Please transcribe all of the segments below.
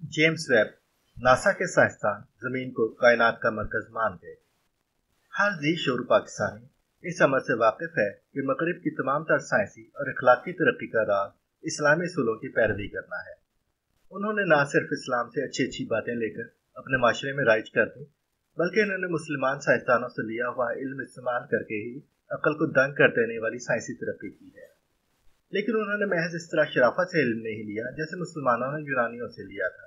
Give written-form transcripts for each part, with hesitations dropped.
James Webb NASA के साइंसदान जमीन को कायनात का मरकज मान गए। हर जी शोर पाकिस्तानी इस अमर से वाकिफ है कि मगरिब की तमाम तर साइंसी और अखलाकी तरक्की का राज इस्लामी असूलों की पैरवी करना है। उन्होंने न सिर्फ इस्लाम से अच्छी अच्छी बातें लेकर अपने माशरे में राइज कर दी, बल्कि उन्होंने मुसलमान साइंसदानों से लिया हुआ इल्म इस्तेमाल करके ही अकल को दंग कर देने वाली साइंसी तरक्की की है। लेकिन उन्होंने महज इस तरह शराफत से इल्म नहीं लिया जैसे मुसलमानों ने यूनानियों से लिया था,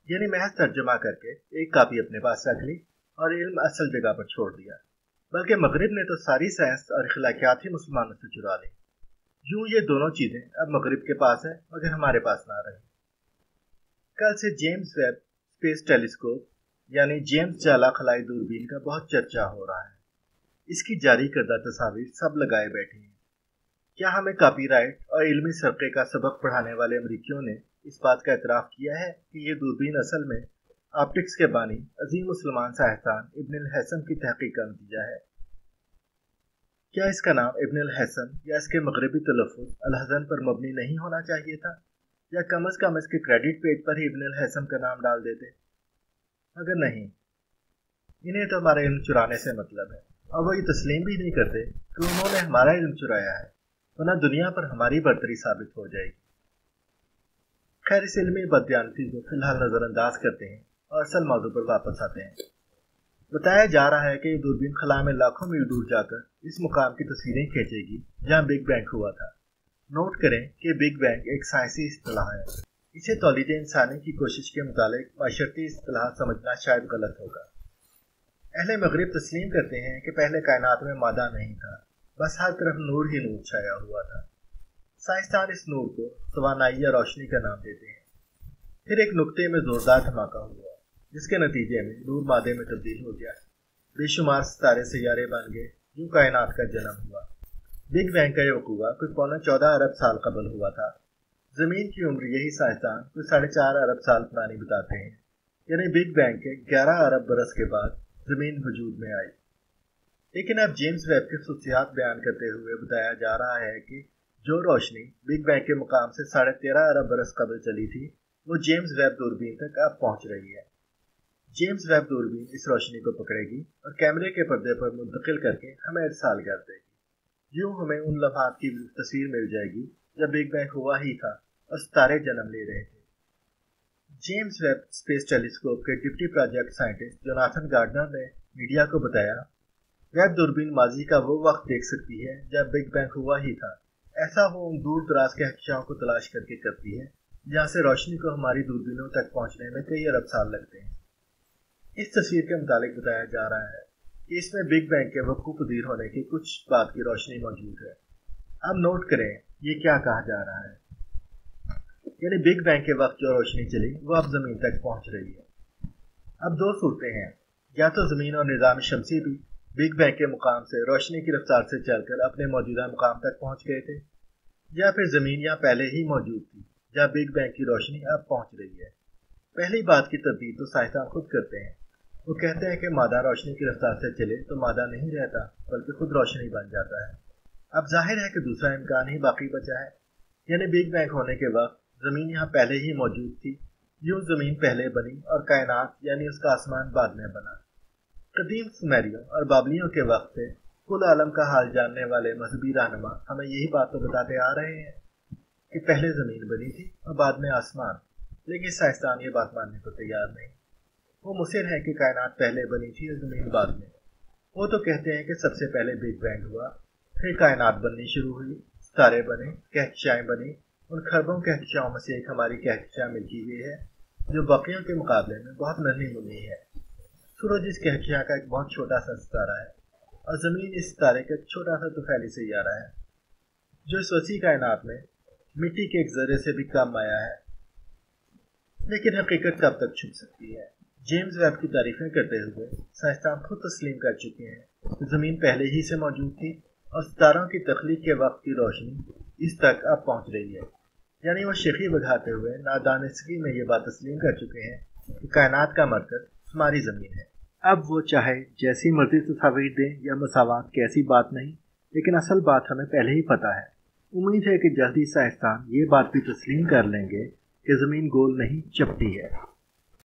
यानी महज तर्जुमा करके एक कापी अपने पास रख ली और इल्म असल जगह पर छोड़ दिया, बल्कि मगरिब ने तो सारी साइंस और अखलाकियात ही मुसलमानों से चुरा ली। यूं ये दोनों चीजें अब मगरिब के पास है मगर हमारे पास ना रही। कल से जेम्स वेब स्पेस टेलीस्कोप यानी जेम्स जाला खलाई दूरबीन का बहुत चर्चा हो रहा है। इसकी जारी करदा तस्वीर सब लगाए बैठे हैं। क्या हमें कॉपीराइट और इल्मी सरके का सबक पढ़ाने वाले अमरीकियों ने इस बात का इतराफ किया है कि ये दूरबीन असल में ऑप्टिक्स के बानी अजीम मुसलमान साइंसदान इब्न अल हैसम की तहकीक का नतीजा है? क्या इसका नाम इब्न अल हैसम या इसके मगरबी तलफ़ुज़ अल हज़न पर मबनी नहीं होना चाहिए था, या कम अज़ कम इसके क्रेडिट पेज पर ही इब्न अल हैसम का नाम डाल देते? मगर नहीं, इन्हें तो हमारा इल्म चुराने से मतलब है, और वो ये तस्लीम भी नहीं करते कि उन्होंने हमारा इल्म चुराया है, वरना दुनिया पर हमारी बर्तरी साबित हो जाएगी। खैर, इस इल्मी बदयानती को फिलहाल नजरअंदाज करते हैं और असल मौजू पर वापस आते हैं। बताया जा रहा है कि ये दूरबीन खला में लाखों मील दूर जाकर इस मुकाम की तस्वीरें खींचेगी जहां बिग बैंग हुआ था। नोट करें कि बिग बैंग एक साइंसी इस्तिलाह है। इसे तौलीद इंसानी की कोशिश के मुतालिक माशरती इस्तिलाह समझना शायद गलत होगा। अहले मगरिब तस्लीम करते हैं कि पहले कायनात में मादा नहीं था, बस हर तरफ नूर ही नूर छाया हुआ था। साइंसदान इस नूर को तवानाई या रोशनी का नाम देते हैं। फिर एक नुक्ते में जोरदार धमाका हुआ, जिसके नतीजे में नूर मादे में तब्दील हो गया। बेशुमार सितारे सैयारे बन गए, यूं कायनात का जन्म हुआ। बिग बैंग का वकूआ कोई 14.25 अरब साल कबल हुआ था। जमीन की उम्र यही साइंसदान कोई 4.5 अरब साल पुरानी बताते हैं, यानी बिग बैंग के 11 अरब बरस के बाद जमीन वजूद में आई। लेकिन अब जेम्स वेब की खसूसियात बयान करते हुए बताया जा रहा है कि जो रोशनी बिग बैंग के मुकाम से 13.5 अरब बरस कबल चली थी, वो जेम्स वेब दूरबीन तक अब पहुंच रही है। जेम्स वेब दूरबीन इस रोशनी को पकड़ेगी और कैमरे के पर्दे पर मुंतकिल करके हमें इरसाल कर देगी। यूं हमें उन लम्हात की तस्वीर मिल जाएगी जब बिग बैंग हुआ ही था और सितारे जन्म ले रहे थे। जेम्स वेब स्पेस टेलीस्कोप के deputy project scientist Jonathan Gardner ने मीडिया को बताया, वेब दूरबीन माजी का वो वक्त देख सकती है जब बिग बैंग हुआ ही था। ऐसा वो उन दूर दराज के हकियाओं को तलाश करके करती है जहाँ से रोशनी को हमारी दूरबीनों तक पहुँचने में कई अरब साल लगते हैं। इस तस्वीर के मुताबिक बताया जा रहा है कि इसमें बिग बैंग के वक़्फ़ पदीर होने की कुछ बात की रोशनी मौजूद है। अब नोट करें ये क्या कहा जा रहा है, यानी बिग बैंग के वक्त जो रोशनी चली वो अब जमीन तक पहुंच रही है। अब दो सूरतें हैं, या तो जमीन और निज़ाम शमसी भी बिग बैंग के मुकाम से रोशनी की रफ्तार से चलकर अपने मौजूदा मुकाम तक पहुंच गए थे, या फिर जमीन यहाँ पहले ही मौजूद थी जहाँ बिग बैंग की रोशनी अब पहुंच रही है। पहली बात की तरदीद तो साइंसदान खुद करते हैं। वो कहते हैं कि मादा रोशनी की रफ्तार से चले तो मादा नहीं रहता बल्कि खुद रोशनी बन जाता है। अब जाहिर है कि दूसरा इम्कान ही बाकी बचा है, यानी बिग बैंग होने के वक्त जमीन यहाँ पहले ही मौजूद थी। यूं जमीन पहले बनी और कायनात यानी उसका आसमान बाद में बना। कदीम सुमेरियों और बाबलियों के वक्त से कुल आलम का हाल जानने वाले मजहबी रहनुमा हमें यही बात तो बताते आ रहे हैं कि पहले जमीन बनी थी और बाद में आसमान। लेकिन साइंसदान ये बात मानने को तैयार नहीं। वो मुसिर है कि कायनात पहले बनी थी और जमीन बाद में। वो तो कहते हैं कि सबसे पहले बिग बैंग हुआ, फिर कायनात बननी शुरू हुई, सितारे बने, कहकशाएं बनी। उन खरबों कहकशाओं में से एक हमारी कहकशा मिल्की वे है, जो बाकियों के मुकाबले में बहुत नन्ही मुन्नी है। सूरज इस कहकशा का एक बहुत छोटा सा सितारा है और जमीन इस सितारे का एक छोटा सा तुफैली सैयारा है, जो इस वसी कायनात में मिट्टी के एक जर्रे से भी कम आया है। लेकिन हकीकत कब तक छुप सकती है? जेम्स वेब की तारीफें करते हुए साइंसदान खुद तस्लीम कर चुके हैं कि जमीन पहले ही से मौजूद थी और सितारों की तख्लीक के वक्त की रोशनी इस तक अब पहुंच रही है। यानी वो शेखी बघाते हुए नादानिस्ती में ये बात तस्लीम कर चुके हैं कि कायनात का मरकज हमारी जमीन है। अब वो चाहे जैसी मर्जी तस्वीर दें या मसावात की ऐसी बात नहीं, लेकिन असल बात हमें पहले ही पता है। उम्मीद है कि जल्दी साइंसदान ये बात भी तस्लीम कर लेंगे کہ زمین گول نہیں چپٹی ہے۔